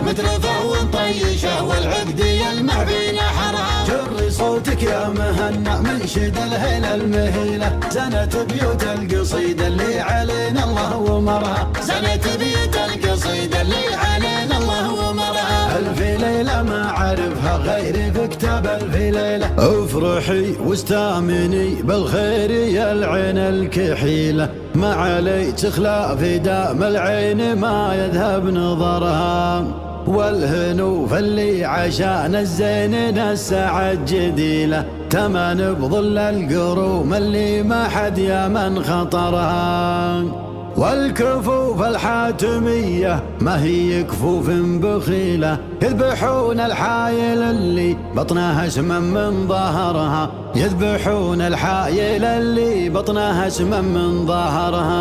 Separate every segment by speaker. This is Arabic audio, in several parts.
Speaker 1: مثل فهو طيشه والعقد يلمع بين حرها.
Speaker 2: جري صوتك يا مهنا منشد الهيلة المهيلة، زنت بيوت القصيدة اللي علينا الله ومرها.
Speaker 1: زنت بيوت القصيدة اللي علينا الله ومرها.
Speaker 2: ألف ليلة ما عرفها غيري في كتاب ألف ليلة. افرحي واستامني بالخير يا العين الكحيلة، ما علي تخلى في دام العين ما يذهب نظرها. والهنوف اللي عشان الزين السعد جديلة، تمن بظل القروم اللي ما حد يا من خطرها. والكفوف الحاتمية ما هي كفوف بخيلة، يذبحون الحايل اللي بطنها اسما من ظهرها. يذبحون الحايل اللي بطنها اسما من ظهرها.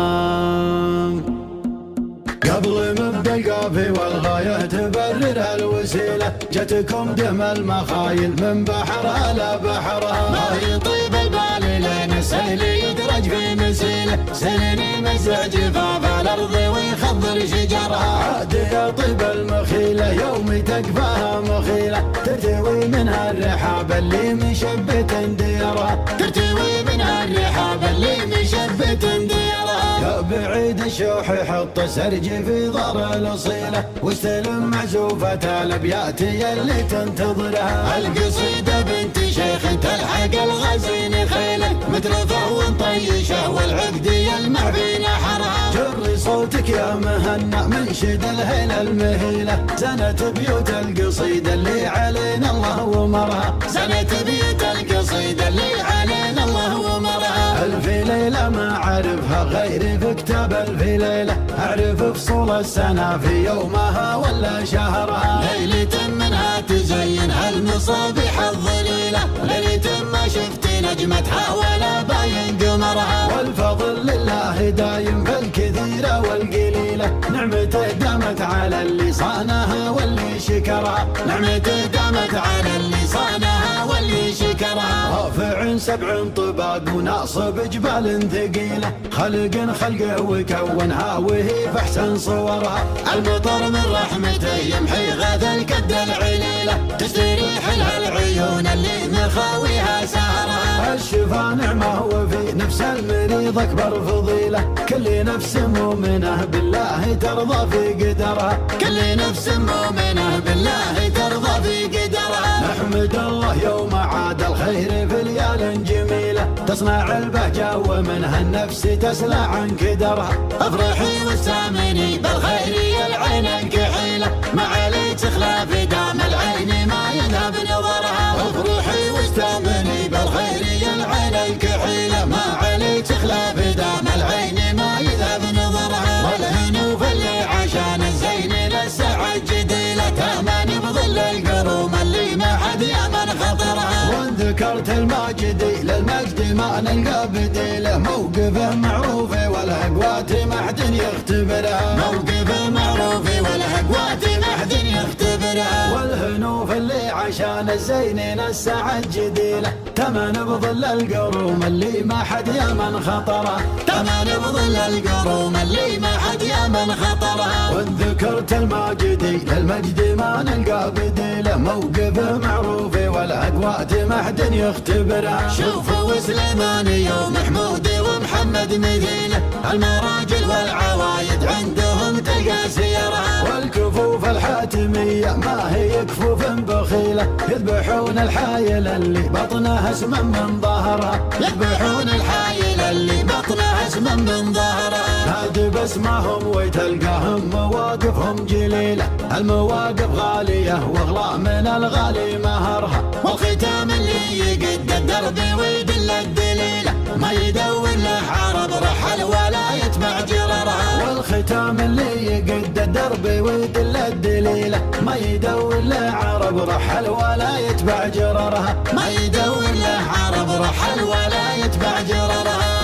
Speaker 2: قبل مبدا القافي والغاية تبرر الوسيلة، جتكم دم المخايل من بحرها لا بحرها.
Speaker 1: ما يطيب البال لين السيل يدرج في مسيله، سنين يمزع جفاف الارض ويخضر شجرها.
Speaker 2: عاد يا طيب المخيلة يوم تكفاها مخيلة، ترتوي منها الرحاب اللي مشبت ديرها.
Speaker 1: ترتوي منها الرحاب اللي مشبت ديرها.
Speaker 2: يا بعيد الشوح يحط سرج في ضر الاصيله، واستلم معزوفة الابيات يلي تنتظرها.
Speaker 1: القصيدة بنت شيخ تلحق الغزين خيله، مثل فهو طيشه والعقد يلمع بين حرها.
Speaker 2: جري صوتك يا مهنا منشد الهيلة المهيلة، زنت بيوت القصيدة اللي علينا الله ومرها.
Speaker 1: زنت بيوت القصيدة اللي علينا الله ومرها.
Speaker 2: ألف ليلة ما عرفها غيري في كتاب ألف ليلة، أعرف فصول السنة في يومها ولا شهرها.
Speaker 1: ليلة منها تزين هالمصابيح الظليلة، ليلة ما شفت نجمتها ولا باين قمرها.
Speaker 2: والفضل لله دايم في الكثيرة والقليلة، نعمته دامت على اللي صانها واللي شكرها.
Speaker 1: نعمته دامت على اللي صانها واللي شكرها.
Speaker 2: رافع سبع طباق وناصب جبال ثقيلة، خلقه وكونها وهي في احسن صورها.
Speaker 1: المطر من رحمته يمحي غاث الكد العليلة، تستريح لها العيون اللي مخاويها سهرها.
Speaker 2: الشفا نعمة وفي نفس المريض أكبر فضيلة، كل نفس مؤمنة بالله ترضى في قدرها.
Speaker 1: كل نفس مؤمنة بالله ترضى في قدرها.
Speaker 2: نحمد الله يوم عاد الخير في ليال جميلة، تصنع البهجة ومنها النفس تسلى عن كدرها.
Speaker 1: افرحي واستامني بالخير يا العين الكحيلة، ما علي تخلى في دام العين ما يذهب نظرها. افرحي واستامني بالخير يا العين الكحيلة، ما علي تخلى في دام العين ما يذهب نظرها. والهنوف اللي عشان الزين للسعد جديلة، تامن بظل القروم اللي ما حد يمن خطرها.
Speaker 2: وان ذكرت الماجدي للمجد ما نلقى بديله، موقفه معروف والاقوات ما حد يختبرها.
Speaker 1: موقفه معروف والاقوات ما حد يختبرها.
Speaker 2: والهنوف اللي عشان الزين السعد جديله، تمن بظل القروم اللي ما حد يمن خطرها.
Speaker 1: تمن بظل القروم اللي ما حد يمن خطرها.
Speaker 2: وان ذكرت الماجدي للمجد ما نلقى بديله، موقفه معروف والاقوات ما حد يختبرها.
Speaker 1: شوفوا سليماني ومحمود ومحمد مثيله، المراجل والعوايد عندهم تلقى سيرها.
Speaker 2: والكفوف الحاتمية ما هي كفوف بخيلة، يذبحون الحايل اللي بطنها اسما من ظهرها.
Speaker 1: يذبحون الحايل اللي بطنها اسما من ظهرها.
Speaker 2: نادي باسمهم وتلقاهم مواقفهم جليلة، المواقف غالية واغلى من الغالي مهرها.
Speaker 1: والختام اللي يقد الدرب ويدل الدليلة، ما يدور له عرب رحل ولا يتبع جررها.
Speaker 2: والختام اللي يقد الدرب ويدل الدليلة، ما يدور له عرب رحل ولا يتبع جررها.
Speaker 1: ما يدور له عرب رحل ولا يتبع جررها.